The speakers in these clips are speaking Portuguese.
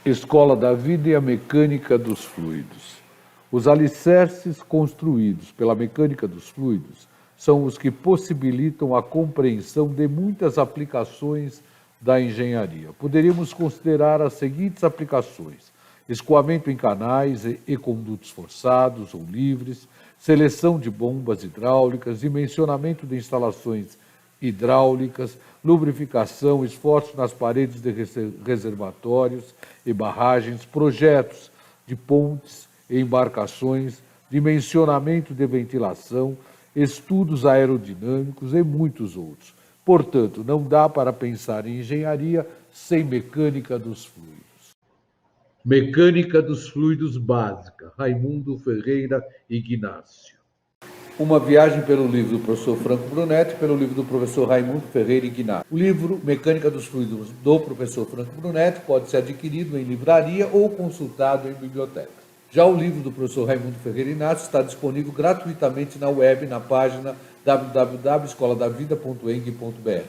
Escola da Vida e a Mecânica dos Fluidos. Os alicerces construídos pela mecânica dos fluidos são os que possibilitam a compreensão de muitas aplicações da engenharia. Poderíamos considerar as seguintes aplicações: escoamento em canais e condutos forçados ou livres, seleção de bombas hidráulicas, dimensionamento de instalações hidráulicas, lubrificação, esforço nas paredes de reservatórios e barragens, projetos de pontes e embarcações, dimensionamento de ventilação, estudos aerodinâmicos e muitos outros. Portanto, não dá para pensar em engenharia sem mecânica dos fluidos. Mecânica dos fluidos básica, Raimundo Ferreira Ignácio. Uma viagem pelo livro do professor Franco Brunetti e pelo livro do professor Raimundo Ferreira Ignácio. O livro Mecânica dos Fluidos do professor Franco Brunetti pode ser adquirido em livraria ou consultado em biblioteca. Já o livro do professor Raimundo Ferreira Ignácio está disponível gratuitamente na web, na página www.escoladavida.eng.br.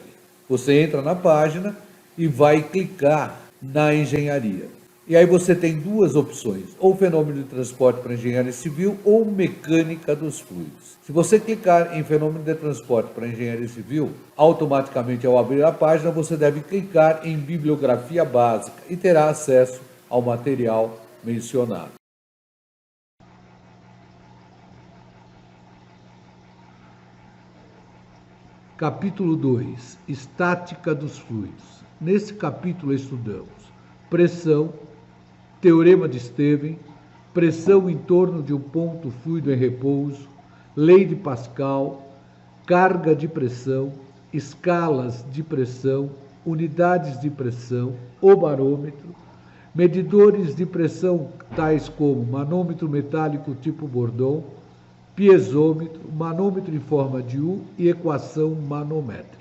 Você entra na página e vai clicar na engenharia. E aí você tem duas opções, ou fenômeno de transporte para engenharia civil ou mecânica dos fluidos. Se você clicar em fenômeno de transporte para engenharia civil, automaticamente ao abrir a página você deve clicar em bibliografia básica e terá acesso ao material mencionado. Capítulo 2. Estática dos fluidos. Nesse capítulo estudamos pressão, teorema de Stevens, pressão em torno de um ponto fluido em repouso, lei de Pascal, carga de pressão, escalas de pressão, unidades de pressão, o barômetro, medidores de pressão tais como manômetro metálico tipo Bourdon, piezômetro, manômetro em forma de U e equação manométrica.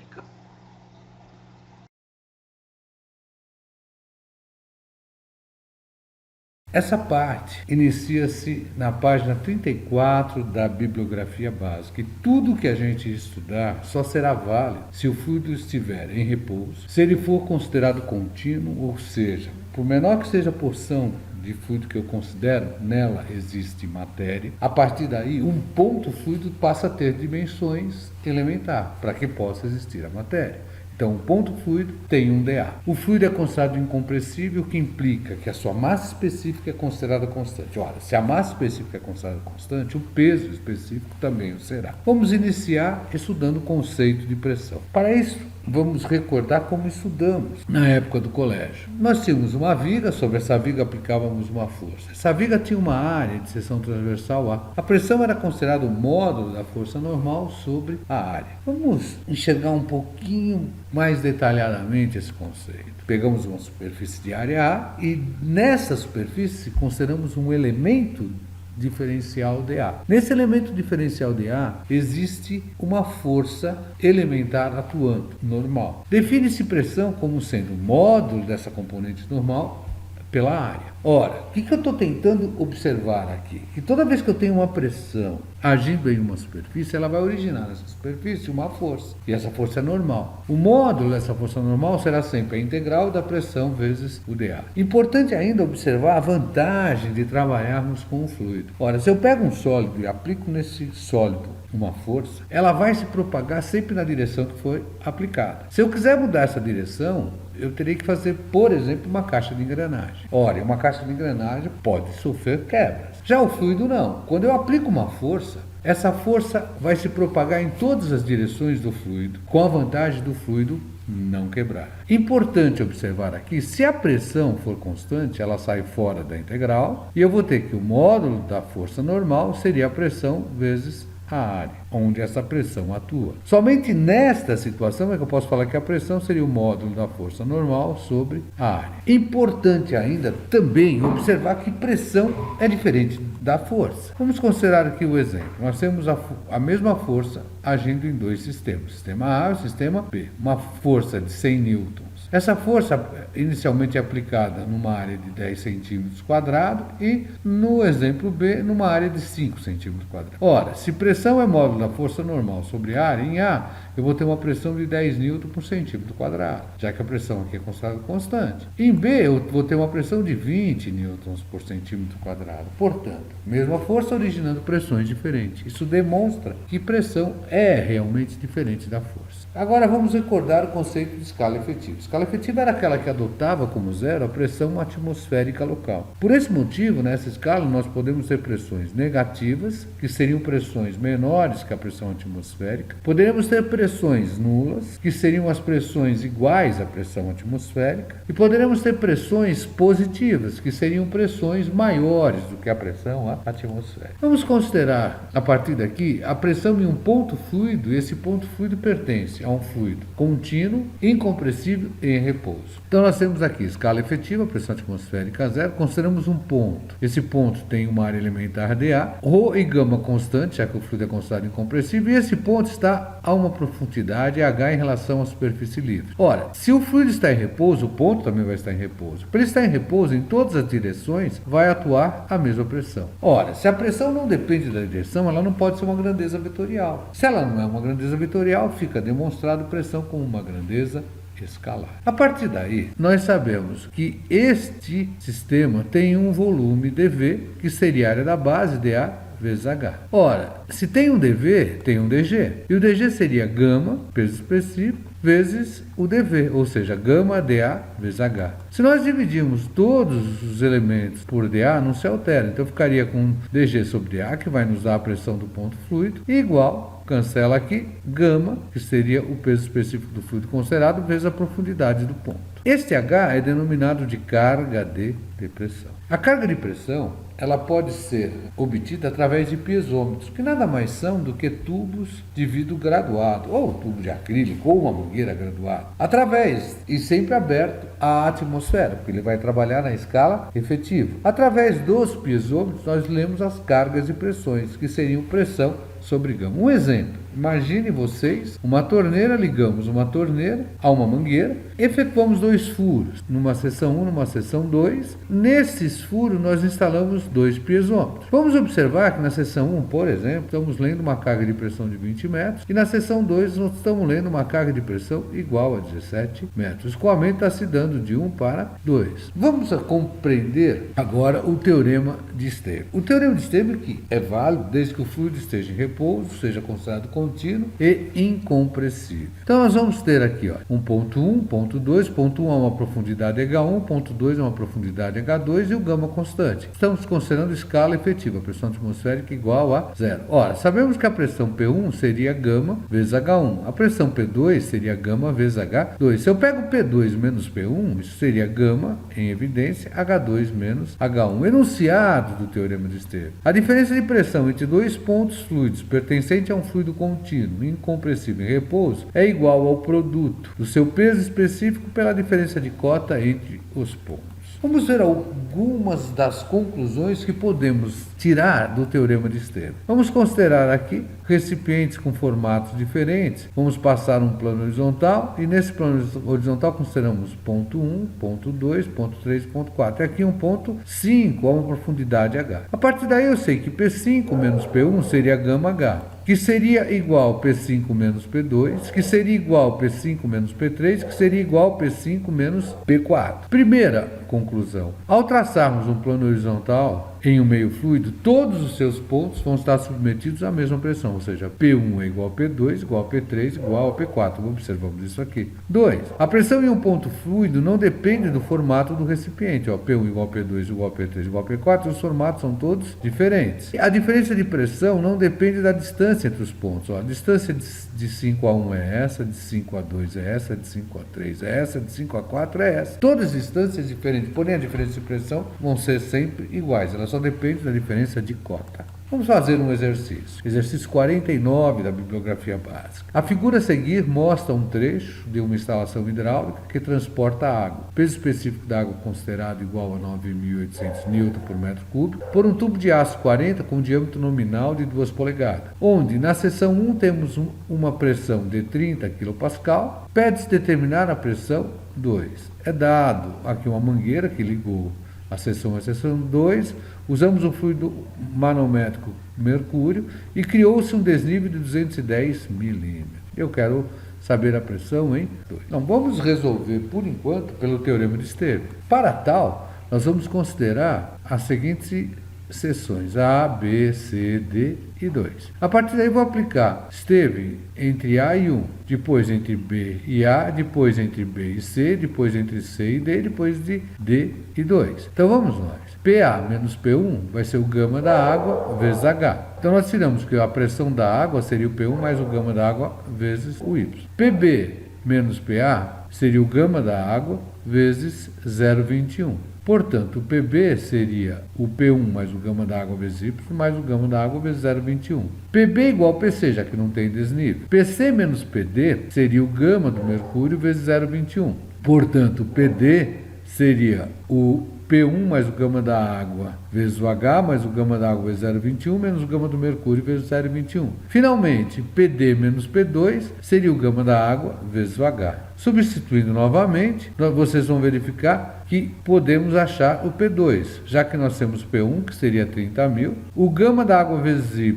Essa parte inicia-se na página 34 da bibliografia básica, e tudo que a gente estudar só será válido se o fluido estiver em repouso, se ele for considerado contínuo, ou seja, por menor que seja a porção de fluido que eu considero, nela existe matéria. A partir daí, um ponto fluido passa a ter dimensões elementares para que possa existir a matéria. Então, o ponto fluido tem um dA. O fluido é considerado incompressível, o que implica que a sua massa específica é considerada constante. Ora, se a massa específica é considerada constante, o peso específico também o será. Vamos iniciar estudando o conceito de pressão. Para isso, vamos recordar como estudamos na época do colégio. Nós tínhamos uma viga, sobre essa viga aplicávamos uma força. Essa viga tinha uma área de seção transversal A. A pressão era considerada o módulo da força normal sobre a área. Vamos enxergar um pouquinho mais detalhadamente esse conceito. Pegamos uma superfície de área A e nessa superfície consideramos um elemento diferencial dA. Nesse elemento diferencial dA existe uma força elementar atuando, normal. Define-se pressão como sendo o módulo dessa componente normal pela área. Ora, o que eu estou tentando observar aqui? Que toda vez que eu tenho uma pressão agindo em uma superfície, ela vai originar nessa superfície uma força, e essa força é normal. O módulo dessa força normal será sempre a integral da pressão vezes o dA. Importante ainda observar a vantagem de trabalharmos com o fluido. Ora, se eu pego um sólido e aplico nesse sólido uma força, ela vai se propagar sempre na direção que foi aplicada. Se eu quiser mudar essa direção, eu teria que fazer, por exemplo, uma caixa de engrenagem. Ora, uma caixa de engrenagem pode sofrer quebras. Já o fluido não. Quando eu aplico uma força, essa força vai se propagar em todas as direções do fluido, com a vantagem do fluido não quebrar. Importante observar aqui, se a pressão for constante, ela sai fora da integral, e eu vou ter que o módulo da força normal seria a pressão vezes a área, onde essa pressão atua. Somente nesta situação é que eu posso falar que a pressão seria o módulo da força normal sobre a área. Importante ainda também observar que pressão é diferente da força. Vamos considerar aqui o exemplo. Nós temos a mesma força agindo em dois sistemas, o sistema A e o sistema B. Uma força de 100 newtons Essa força inicialmente é aplicada numa área de 10 centímetros quadrados e, no exemplo B, numa área de 5 centímetros quadrados. Ora, se pressão é módulo da força normal sobre área, em A, eu vou ter uma pressão de 10 N por centímetro quadrado, já que a pressão aqui é considerada constante. Em B, eu vou ter uma pressão de 20 newtons por centímetro quadrado. Portanto, mesma força originando pressões diferentes. Isso demonstra que pressão é realmente diferente da força. Agora vamos recordar o conceito de escala efetiva. Escala efetiva era aquela que adotava como zero a pressão atmosférica local. Por esse motivo, nessa escala, nós podemos ter pressões negativas, que seriam pressões menores que a pressão atmosférica. Poderemos ter pressões nulas, que seriam as pressões iguais à pressão atmosférica. E poderemos ter pressões positivas, que seriam pressões maiores do que a pressão atmosférica. Vamos considerar, a partir daqui, a pressão em um ponto fluido, e esse ponto fluido pertence a um fluido contínuo, incompressível e em repouso. Então nós temos aqui escala efetiva, pressão atmosférica zero, consideramos um ponto. Esse ponto tem uma área elementar dA, ρ e gama constante, já que o fluido é considerado incompressível, e esse ponto está a uma profundidade h em relação à superfície livre. Ora, se o fluido está em repouso, o ponto também vai estar em repouso. Para ele estar em repouso, em todas as direções, vai atuar a mesma pressão. Ora, se a pressão não depende da direção, ela não pode ser uma grandeza vetorial. Se ela não é uma grandeza vetorial, fica demonstrado pressão como uma grandeza escalar. A partir daí, nós sabemos que este sistema tem um volume dV, que seria a área da base, dA, vezes H. Ora, se tem um dV, tem um dG. E o dG seria gama, peso específico, vezes o dV, ou seja, gama dA vezes H. Se nós dividirmos todos os elementos por dA, não se altera. Então ficaria com dG sobre dA, que vai nos dar a pressão do ponto fluido, e igual, cancela aqui, gama, que seria o peso específico do fluido considerado, vezes a profundidade do ponto. Este H é denominado de carga de pressão. A carga de pressão, ela pode ser obtida através de piezômetros, que nada mais são do que tubos de vidro graduado, ou tubo de acrílico, ou uma mangueira graduada, através, e sempre aberto à atmosfera, porque ele vai trabalhar na escala efetiva. Através dos piezômetros, nós lemos as cargas e pressões, que seriam pressão sobre gama. Um exemplo, imagine vocês uma torneira, ligamos uma torneira a uma mangueira, efetuamos 2 furos, numa seção 1, numa seção 2. Nesses furos nós instalamos 2 piezômetros. Vamos observar que na seção 1, por exemplo, estamos lendo uma carga de pressão de 20 metros e na seção 2 nós estamos lendo uma carga de pressão igual a 17 metros. O escoamento está se dando de 1 para 2. Vamos compreender agora o teorema de Esteio. O teorema de Esteio que é válido desde que o fluido esteja em repouso, seja considerado contínuo e incompressível. Então nós vamos ter aqui, ó, um ponto 1, ponto 2, ponto 1 é uma profundidade H1, ponto 2 é uma profundidade H2 e o gama constante. Estamos considerando escala efetiva, pressão atmosférica igual a zero. Ora, sabemos que a pressão P1 seria gama vezes H1, a pressão P2 seria gama vezes H2. Se eu pego P2 menos P1, isso seria gama, em evidência, H2 menos H1. Enunciado do teorema de Esteio. A diferença de pressão entre dois pontos fluidos pertencente a um fluido contínuo, incompressível em repouso, é igual ao produto do seu peso específico pela diferença de cota entre os pontos. Vamos ver algumas das conclusões que podemos tirar do teorema de Esteio. Vamos considerar aqui recipientes com formatos diferentes. Vamos passar um plano horizontal e nesse plano horizontal consideramos ponto 1, ponto 2, ponto 3, ponto 4. E aqui um ponto 5 a uma profundidade H. A partir daí eu sei que P5 menos P1 seria gama H, que seria igual a P5 menos P2, que seria igual a P5 menos P3, que seria igual a P5 menos P4. Primeira conclusão: ao traçarmos um plano horizontal em um meio fluido, todos os seus pontos vão estar submetidos à mesma pressão, ou seja, P1 é igual a P2, igual a P3, igual a P4. Observamos isso aqui. 2. A pressão em um ponto fluido não depende do formato do recipiente. P1 igual a P2, igual a P3, igual a P4, os formatos são todos diferentes. A diferença de pressão não depende da distância entre os pontos. A distância de 5 a 1 é essa, de 5 a 2 é essa, de 5 a 3 é essa, de 5 a 4 é essa. Todas as distâncias diferentes, porém a diferença de pressão vão ser sempre iguais. Elas só depende da diferença de cota. Vamos fazer um exercício. Exercício 49 da bibliografia básica. A figura a seguir mostra um trecho de uma instalação hidráulica que transporta água. O peso específico da água considerado igual a 9.800 N por metro cúbico por um tubo de aço 40 com diâmetro nominal de 2 polegadas, onde na seção 1 temos uma pressão de 30 kPa. Pede-se determinar a pressão 2. É dado aqui uma mangueira que ligou a seção 2, usamos o fluido manométrico mercúrio e criou-se um desnível de 210 milímetros. Eu quero saber a pressão em 2. Então, vamos resolver, por enquanto, pelo teorema de Stevin. Para tal, nós vamos considerar as seguintes seções, A, B, C, D e 2. A partir daí, vou aplicar Stevin entre A e 1, depois entre B e A, depois entre B e C, depois entre C e D, depois de D e 2. Então, vamos nós. PA menos P1 vai ser o gama da água vezes H. Então, nós tiramos que a pressão da água seria o P1 mais o gama da água vezes o Y. PB menos PA seria o gama da água vezes 0,21. Portanto, o PB seria o P1 mais o gama da água vezes Y mais o gama da água vezes 0,21. PB igual a PC, já que não tem desnível. PC menos PD seria o gama do mercúrio vezes 0,21. Portanto, PD seria o P1 mais o gama da água vezes o H mais o gama da água vezes 0,21 menos o gama do mercúrio vezes 0,21. Finalmente, PD menos P2 seria o gama da água vezes o H. Substituindo novamente, vocês vão verificar que podemos achar o P2, já que nós temos P1, que seria 30.000, o gama da água vezes Y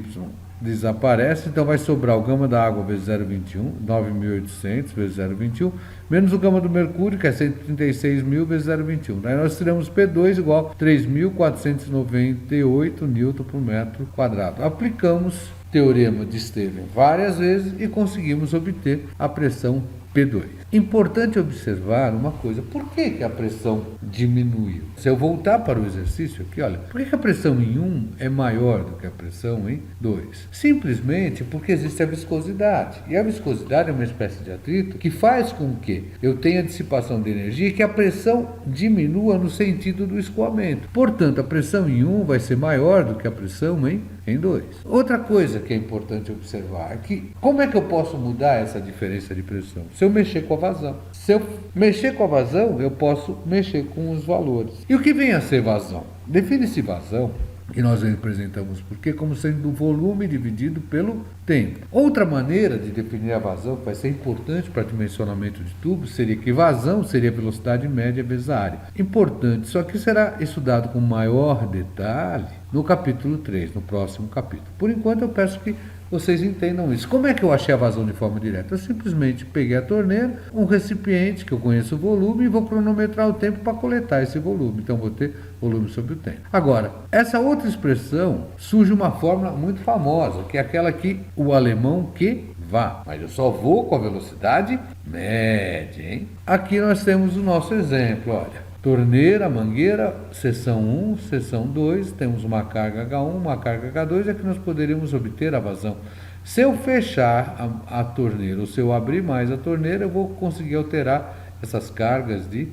desaparece, então vai sobrar o gama da água vezes 0,21, 9.800 vezes 0,21, menos o gama do mercúrio, que é 136.000 vezes 0,21. Daí nós teremos P2 igual a 3.498 N por metro quadrado. Aplicamos o teorema de Stevin várias vezes e conseguimos obter a pressão P2. Importante observar uma coisa, por que a pressão diminuiu? Se eu voltar para o exercício aqui, olha, por que a pressão em 1 é maior do que a pressão em 2? Simplesmente porque existe a viscosidade. E a viscosidade é uma espécie de atrito que faz com que eu tenha dissipação de energia e que a pressão diminua no sentido do escoamento. Portanto, a pressão em 1 vai ser maior do que a pressão em 2. Outra coisa que é importante observar é que como é que eu posso mudar essa diferença de pressão? Se eu mexer com a vazão. Se eu mexer com a vazão, eu posso mexer com os valores. E o que vem a ser vazão? Define-se vazão, que nós representamos porque como sendo o volume dividido pelo tempo. Outra maneira de definir a vazão, que vai ser importante para dimensionamento de tubos, seria que vazão seria a velocidade média vezes a área. Importante, isso aqui será estudado com maior detalhe no capítulo 3, no próximo capítulo. Por enquanto eu peço que vocês entendam isso. Como é que eu achei a vazão de forma direta? Eu simplesmente peguei a torneira, um recipiente que eu conheço o volume e vou cronometrar o tempo para coletar esse volume. Então vou ter volume sobre o tempo. Agora, essa outra expressão surge uma fórmula muito famosa, que é aquela que o alemão que vá. Mas eu só vou com a velocidade média, hein? Aqui nós temos o nosso exemplo, olha. Torneira, mangueira, seção 1, seção 2, temos uma carga H1, uma carga H2, é que nós poderíamos obter a vazão. Se eu fechar a torneira, ou se eu abrir mais a torneira, eu vou conseguir alterar essas cargas de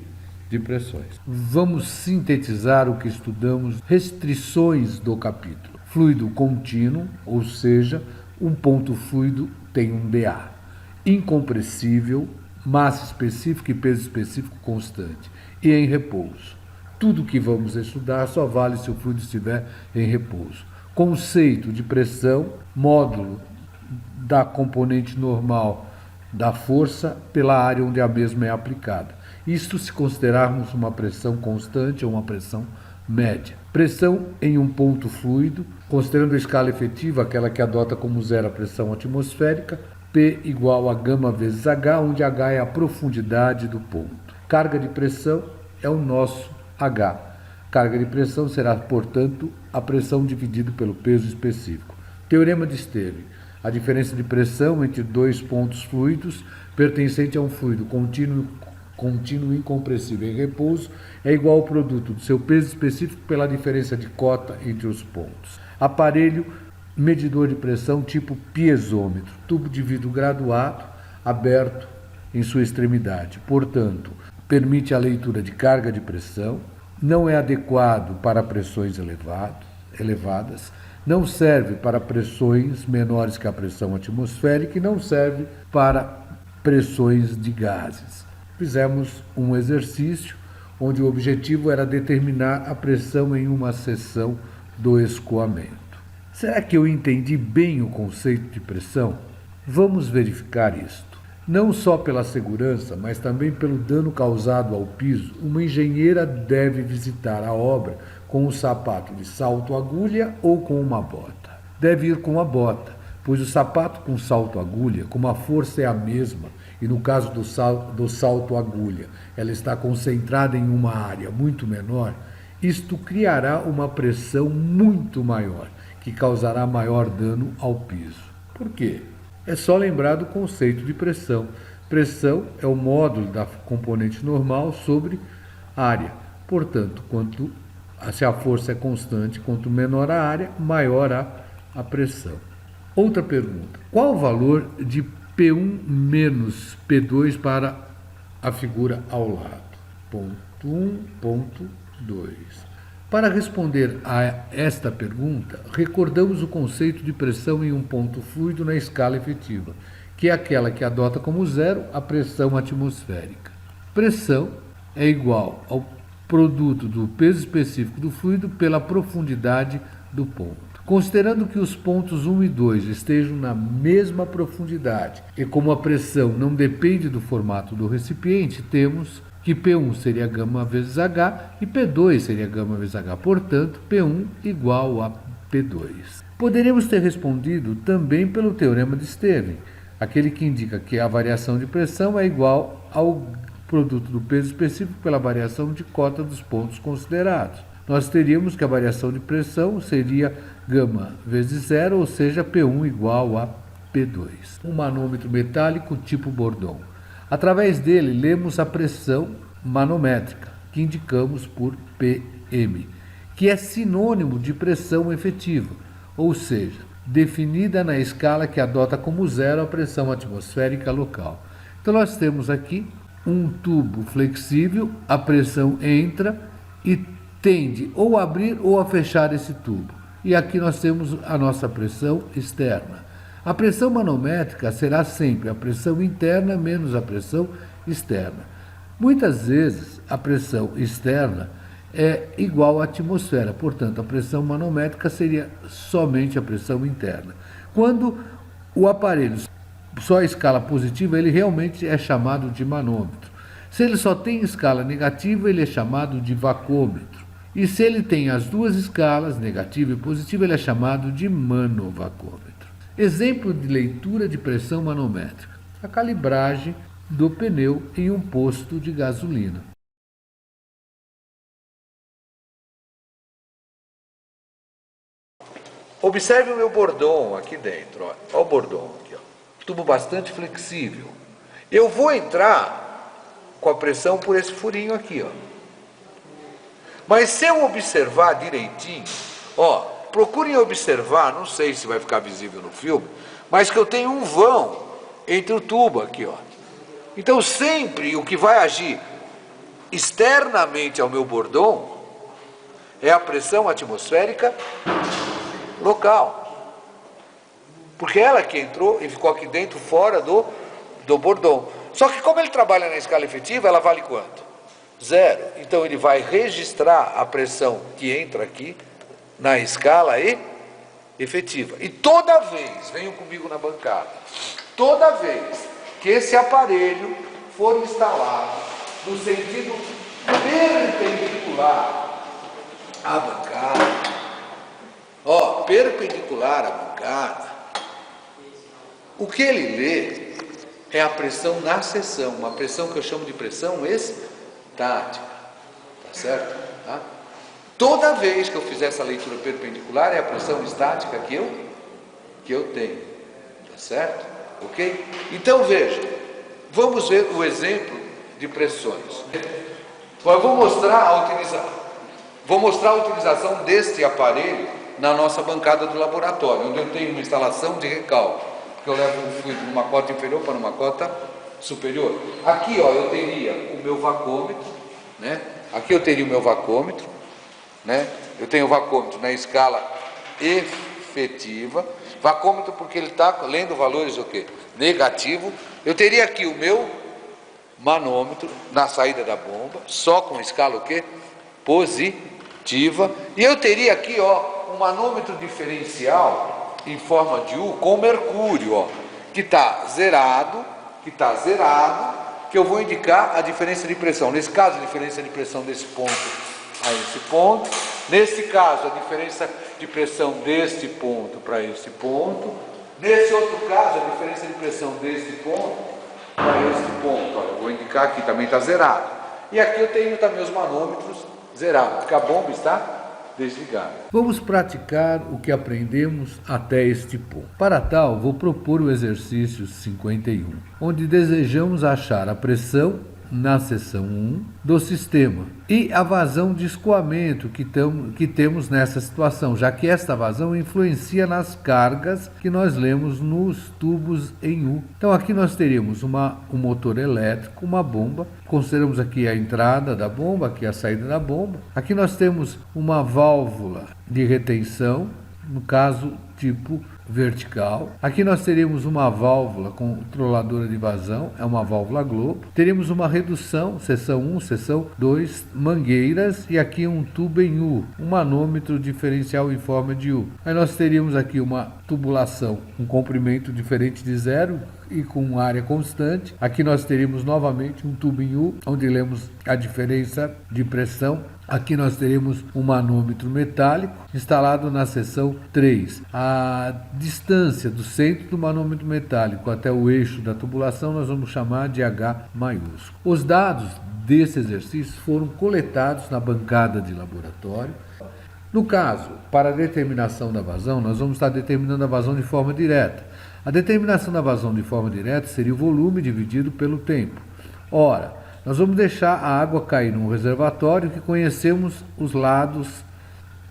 pressões. Vamos sintetizar o que estudamos, restrições do capítulo. Fluido contínuo, ou seja, um ponto fluido tem um dA. Incompressível, massa específica e peso específico constante. E em repouso. Tudo que vamos estudar só vale se o fluido estiver em repouso. Conceito de pressão, módulo da componente normal da força pela área onde a mesma é aplicada. Isto se considerarmos uma pressão constante ou uma pressão média. Pressão em um ponto fluido, considerando a escala efetiva, aquela que adota como zero a pressão atmosférica, P igual a gama vezes H, onde H é a profundidade do ponto. Carga de pressão é o nosso H. Carga de pressão será, portanto, a pressão dividida pelo peso específico. Teorema de Stevin. A diferença de pressão entre dois pontos fluidos pertencente a um fluido contínuo incompressível em repouso é igual ao produto do seu peso específico pela diferença de cota entre os pontos. Aparelho medidor de pressão tipo piezômetro. Tubo de vidro graduado, aberto em sua extremidade. Portanto, permite a leitura de carga de pressão, não é adequado para pressões elevadas, não serve para pressões menores que a pressão atmosférica e não serve para pressões de gases. Fizemos um exercício onde o objetivo era determinar a pressão em uma seção do escoamento. Será que eu entendi bem o conceito de pressão? Vamos verificar isto. Não só pela segurança, mas também pelo dano causado ao piso, uma engenheira deve visitar a obra com um sapato de salto-agulha ou com uma bota. Deve ir com a bota, pois o sapato com salto-agulha, como a força é a mesma, e no caso do salto-agulha, ela está concentrada em uma área muito menor, isto criará uma pressão muito maior, que causará maior dano ao piso. Por quê? É só lembrar do conceito de pressão. Pressão é o módulo da componente normal sobre área. Portanto, se a força é constante, quanto menor a área, maior a pressão. Outra pergunta. Qual o valor de P1 menos P2 para a figura ao lado? Ponto 1, ponto 2. Para responder a esta pergunta, recordamos o conceito de pressão em um ponto fluido na escala efetiva, que é aquela que adota como zero a pressão atmosférica. Pressão é igual ao produto do peso específico do fluido pela profundidade do ponto. Considerando que os pontos 1 e 2 estejam na mesma profundidade e como a pressão não depende do formato do recipiente, temos que P1 seria γ vezes H e P2 seria γ vezes H. Portanto, P1 igual a P2. Poderíamos ter respondido também pelo teorema de Stevens, aquele que indica que a variação de pressão é igual ao produto do peso específico pela variação de cota dos pontos considerados. Nós teríamos que a variação de pressão seria γ vezes zero, ou seja, P1 igual a P2. Um manômetro metálico tipo Bourdon. Através dele, lemos a pressão manométrica, que indicamos por PM, que é sinônimo de pressão efetiva, ou seja, definida na escala que adota como zero a pressão atmosférica local. Então, nós temos aqui um tubo flexível, a pressão entra e tende ou a abrir ou a fechar esse tubo. E aqui nós temos a nossa pressão externa. A pressão manométrica será sempre a pressão interna menos a pressão externa. Muitas vezes a pressão externa é igual à atmosfera, portanto a pressão manométrica seria somente a pressão interna. Quando o aparelho só a escala positiva, ele realmente é chamado de manômetro. Se ele só tem escala negativa, ele é chamado de vacômetro. E se ele tem as duas escalas, negativa e positiva, ele é chamado de manovacômetro. Exemplo de leitura de pressão manométrica: a calibragem do pneu em um posto de gasolina. Observe o meu bordão aqui dentro. Olha o bordão aqui. Tubo bastante flexível. Eu vou entrar com a pressão por esse furinho aqui. Mas se eu observar direitinho, procurem observar, não sei se vai ficar visível no filme, mas que eu tenho um vão entre o tubo aqui, Então sempre o que vai agir externamente ao meu bordão é a pressão atmosférica local. Porque ela que entrou e ficou aqui dentro, fora do bordão. Só que como ele trabalha na escala efetiva, ela vale quanto? Zero. Então ele vai registrar a pressão que entra aqui na escala efetiva. E toda vez, venham comigo na bancada, toda vez que esse aparelho for instalado no sentido perpendicular à bancada, perpendicular à bancada, o que ele lê é a pressão na seção, uma pressão que eu chamo de pressão estática, tá certo? Tá? Toda vez que eu fizer essa leitura perpendicular, é a pressão estática que eu tenho. Tá certo? Ok? Então veja, vamos ver o exemplo de pressões. Eu vou mostrar a utilização deste aparelho na nossa bancada do laboratório, onde eu tenho uma instalação de recálculo, que eu levo o fluido de uma cota inferior para uma cota superior. Aqui eu teria o meu vacômetro, né? Aqui eu teria o meu vacômetro, né? Eu tenho o vacômetro na escala efetiva, vacômetro porque ele está lendo valores o quê? Negativo. Eu teria aqui o meu manômetro na saída da bomba, só com escala o quê? Positiva. E eu teria aqui, ó, um manômetro diferencial em forma de U com mercúrio, ó, que está zerado, que eu vou indicar a diferença de pressão. Nesse caso, a diferença de pressão desse ponto a esse ponto. Nesse caso, a diferença de pressão deste ponto para esse ponto. Nesse outro caso, a diferença de pressão deste ponto para este ponto. Olha, eu vou indicar aqui, também está zerado. E aqui eu tenho também os manômetros zerados, porque a bomba está desligada. Vamos praticar o que aprendemos até este ponto. Para tal, vou propor o exercício 51, onde desejamos achar a pressão na seção 1 do sistema e a vazão de escoamento que temos nessa situação, já que esta vazão influencia nas cargas que nós lemos nos tubos em U. Então aqui nós teríamos um motor elétrico, uma bomba, consideramos aqui a entrada da bomba, aqui a saída da bomba. Aqui nós temos uma válvula de retenção, no caso tipo vertical. Aqui nós teríamos uma válvula controladora de vazão, é uma válvula Globo. Teríamos uma redução, seção 1, seção 2, mangueiras e aqui um tubo em U, um manômetro diferencial em forma de U. Aí nós teríamos aqui uma tubulação, um comprimento diferente de zero e com área constante. Aqui nós teríamos novamente um tubo em U, onde lemos a diferença de pressão. Aqui nós teremos um manômetro metálico instalado na seção 3. A distância do centro do manômetro metálico até o eixo da tubulação nós vamos chamar de H maiúsculo. Os dados desse exercício foram coletados na bancada de laboratório. No caso, para a determinação da vazão, nós vamos estar determinando a vazão de forma direta. A determinação da vazão de forma direta seria o volume dividido pelo tempo. Ora, nós vamos deixar a água cair num reservatório que conhecemos os lados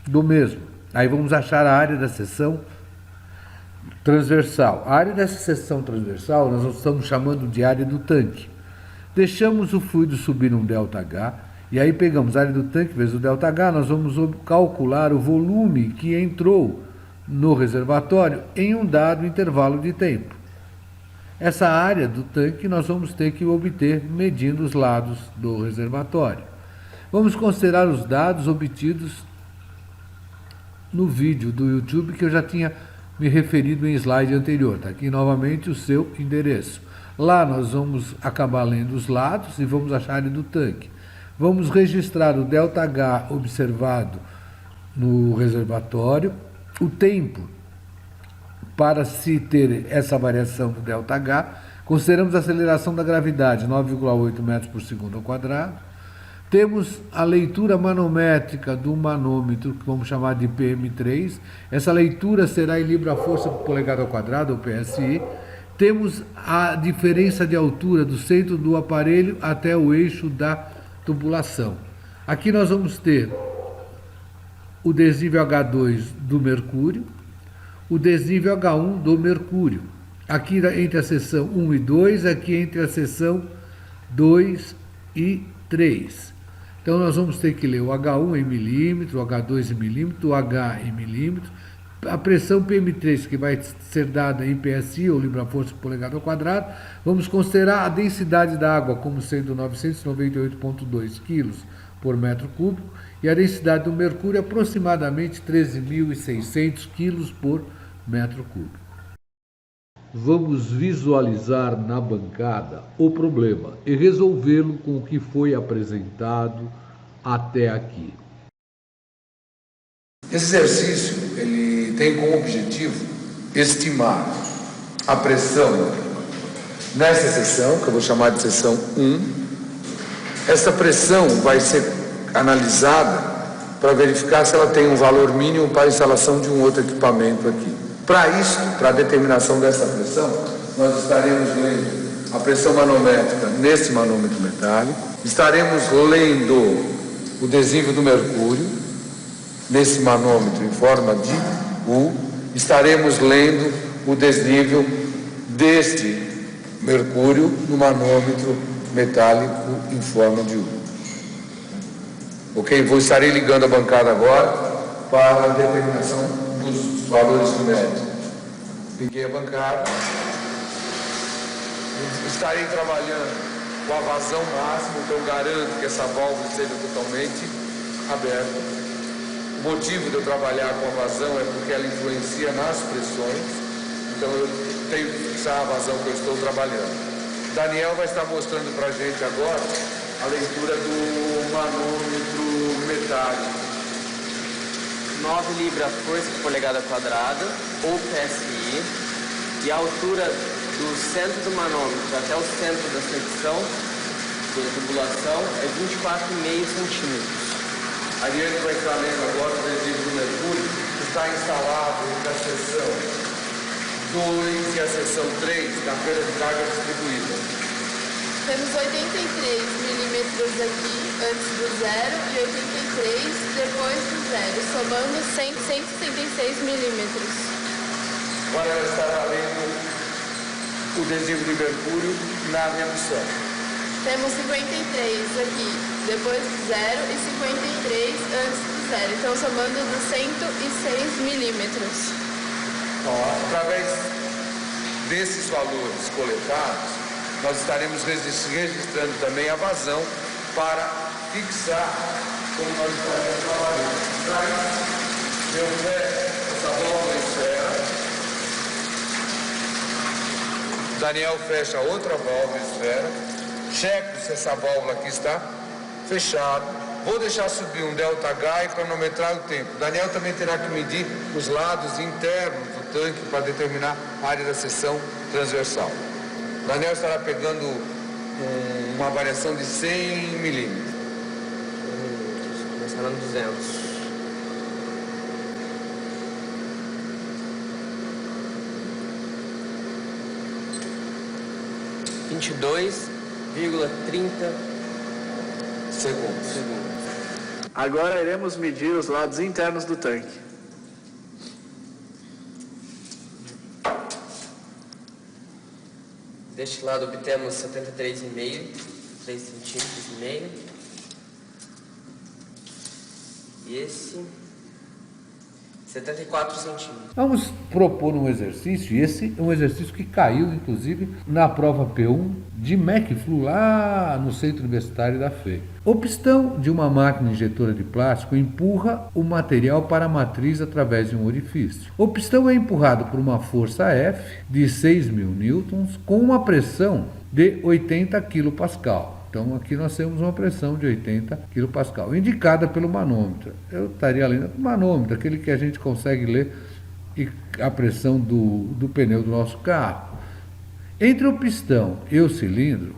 do mesmo. Aí vamos achar a área da seção transversal. A área dessa seção transversal nós estamos chamando de área do tanque. Deixamos o fluido subir um ΔH e aí pegamos a área do tanque vezes o ΔH, nós vamos calcular o volume que entrou no reservatório em um dado intervalo de tempo. Essa área do tanque nós vamos ter que obter medindo os lados do reservatório. Vamos considerar os dados obtidos no vídeo do YouTube que eu já tinha me referido em slide anterior. Está aqui novamente o seu endereço. Lá nós vamos acabar lendo os lados e vamos achar a área do tanque. Vamos registrar o ΔH observado no reservatório, o tempo para se ter essa variação do ΔH, consideramos a aceleração da gravidade, 9,8 metros por segundo ao quadrado. Temos a leitura manométrica do manômetro, que vamos chamar de PM3. Essa leitura será em libra-força por polegada ao quadrado, ou PSI. Temos a diferença de altura do centro do aparelho até o eixo da tubulação. Aqui nós vamos ter o desnível H2 do mercúrio, o desnível H1 do mercúrio. Aqui entre a seção 1 e 2, aqui entre a seção 2 e 3. Então nós vamos ter que ler o H1 em milímetro, o H2 em milímetro, o H em milímetro, a pressão PM3 que vai ser dada em PSI, ou libra-força por polegada ao quadrado. Vamos considerar a densidade da água como sendo 998,2 kg por metro cúbico e a densidade do mercúrio aproximadamente 13.600 kg por metro cúbico. Vamos visualizar na bancada o problema e resolvê-lo com o que foi apresentado até aqui. Esse exercício ele tem como objetivo estimar a pressão nessa seção, que eu vou chamar de seção 1. Essa pressão vai ser analisada para verificar se ela tem um valor mínimo para a instalação de um outro equipamento aqui. Para isso, para a determinação dessa pressão, nós estaremos lendo a pressão manométrica nesse manômetro metálico, estaremos lendo o desnível do mercúrio nesse manômetro em forma de U, estaremos lendo o desnível deste mercúrio no manômetro metálico em forma de U. Ok? Estarei ligando a bancada agora para a determinação dos valores numéricos. Liguei a bancada. Estarei trabalhando com a vazão máxima, então garanto que essa válvula esteja totalmente aberta. O motivo de eu trabalhar com a vazão é porque ela influencia nas pressões, então eu tenho que fixar a vazão que eu estou trabalhando. Daniel vai estar mostrando para a gente agora a leitura do manômetro metálico. 9 libras força por polegada quadrada, ou PSI, e a altura do centro do manômetro até o centro da secção, da tubulação, é 24,5 centímetros. A Ariane vai estar lendo agora o adesivo do mercúrio, que está instalado entre a seção 2 e a seção 3 da feira de carga distribuída. Temos 83 milímetros aqui antes do zero e 83 depois do zero, somando 166 milímetros. Agora ela estará lendo o adesivo de mercúrio na minha missão. Temos 53 aqui depois do zero e 53 antes do zero, então somando 206 milímetros. Através desses valores coletados, nós estaremos registrando também a vazão para fixar como nós estaremos trabalhando. Meu pé, essa válvula esfera. Daniel fecha outra válvula esfera. Checo se essa válvula aqui está fechada. Vou deixar subir um ΔH e cronometrar o tempo. Daniel também terá que medir os lados internos do tanque para determinar a área da seção transversal. Daniel estará pegando uma variação de 100 milímetros. Começando no 200. ,30 segundos. Agora iremos medir os lados internos do tanque. Deste lado obtemos 73,5, 3 centímetros e meio. E esse 74 centímetros. Vamos propor um exercício, e esse é um exercício que caiu, inclusive, na prova P1 de MEC-Flu, lá no Centro Universitário da FEI. O pistão de uma máquina injetora de plástico empurra o material para a matriz através de um orifício. O pistão é empurrado por uma força F de 6.000 newtons com uma pressão de 80 kPa. Então aqui nós temos uma pressão de 80 kPa, indicada pelo manômetro. Eu estaria lendo o manômetro, aquele que a gente consegue ler a pressão do pneu do nosso carro. Entre o pistão e o cilindro,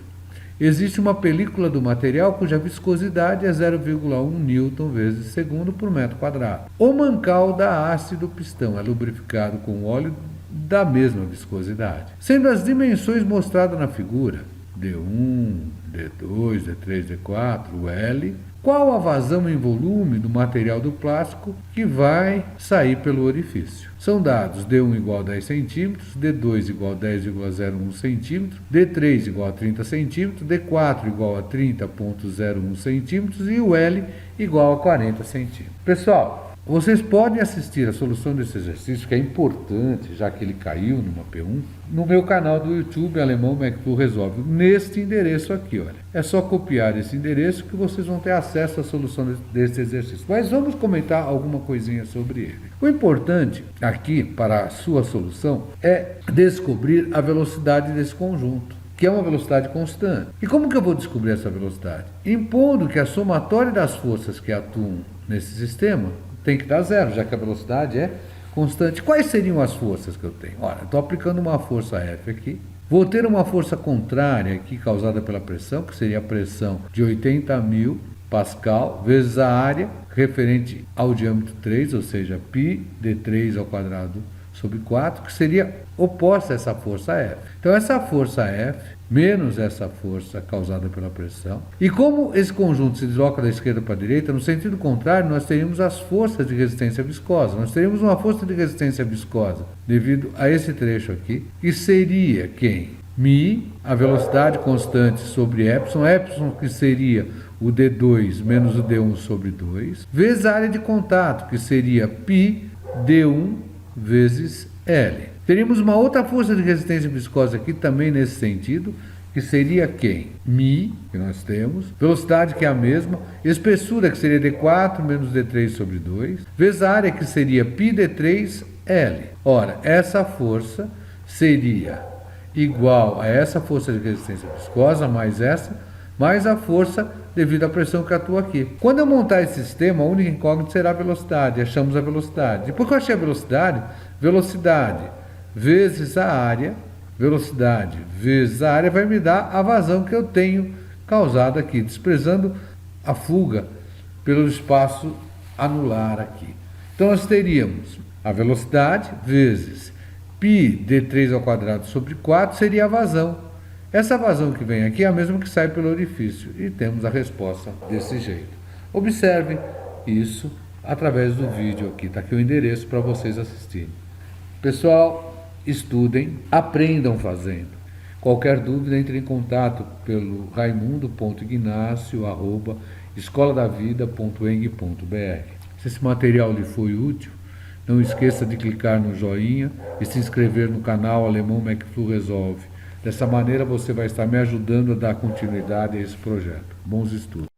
existe uma película do material cuja viscosidade é 0,1 newton vezes segundo por metro quadrado. O mancal da haste do pistão é lubrificado com óleo da mesma viscosidade. Sendo as dimensões mostradas na figura, D1, D2, D3, D4, o L, qual a vazão em volume do material do plástico que vai sair pelo orifício? São dados D1 igual a 10 cm, D2 igual a 10,01 cm, D3 igual a 30 cm, D4 igual a 30,01 cm e o L igual a 40 cm. Pessoal, vocês podem assistir a solução desse exercício, que é importante, já que ele caiu numa P1, no meu canal do YouTube, Alemão MEC-Flu Resolve, neste endereço aqui, olha. É só copiar esse endereço que vocês vão ter acesso à solução desse exercício. Mas vamos comentar alguma coisinha sobre ele. O importante aqui, para a sua solução, é descobrir a velocidade desse conjunto, que é uma velocidade constante. E como que eu vou descobrir essa velocidade? Impondo que a somatória das forças que atuam nesse sistema tem que dar zero, já que a velocidade é constante. Quais seriam as forças que eu tenho? Olha, estou aplicando uma força F aqui. Vou ter uma força contrária aqui, causada pela pressão, que seria a pressão de 80.000 Pascal, vezes a área referente ao diâmetro 3, ou seja, π d3 ao quadrado sobre 4, que seria oposta a essa força F. Então, essa força F menos essa força causada pela pressão. E como esse conjunto se desloca da esquerda para a direita, no sentido contrário, nós teríamos as forças de resistência viscosa. Nós teríamos uma força de resistência viscosa devido a esse trecho aqui, que seria quem? Mi, a velocidade constante sobre epsilon, epsilon que seria o D2 menos o D1 sobre 2, vezes a área de contato, que seria π D1 vezes L. Teríamos uma outra força de resistência e viscose aqui também nesse sentido, que seria quem? μ, que nós temos, velocidade que é a mesma, espessura que seria D4 menos D3 sobre 2, vezes a área que seria π D3 L. Ora, essa força seria igual a essa força de resistência viscosa mais essa, mais a força devido à pressão que atua aqui. Quando eu montar esse sistema, a única incógnita será a velocidade. Achamos a velocidade. Depois que eu achei a velocidade, velocidade vezes a área, velocidade vezes a área vai me dar a vazão que eu tenho causado aqui, desprezando a fuga pelo espaço anular aqui. Então nós teríamos a velocidade vezes π d3 ao quadrado sobre 4 seria a vazão. Essa vazão que vem aqui é a mesma que sai pelo orifício e temos a resposta desse jeito. Observem isso através do vídeo aqui, está aqui o endereço para vocês assistirem. Pessoal, estudem, aprendam fazendo. Qualquer dúvida, entre em contato pelo raimundo.ignacio@escoladavida.eng.br. Se esse material lhe foi útil, não esqueça de clicar no joinha e se inscrever no canal Alemão McFlu Resolve. Dessa maneira você vai estar me ajudando a dar continuidade a esse projeto. Bons estudos!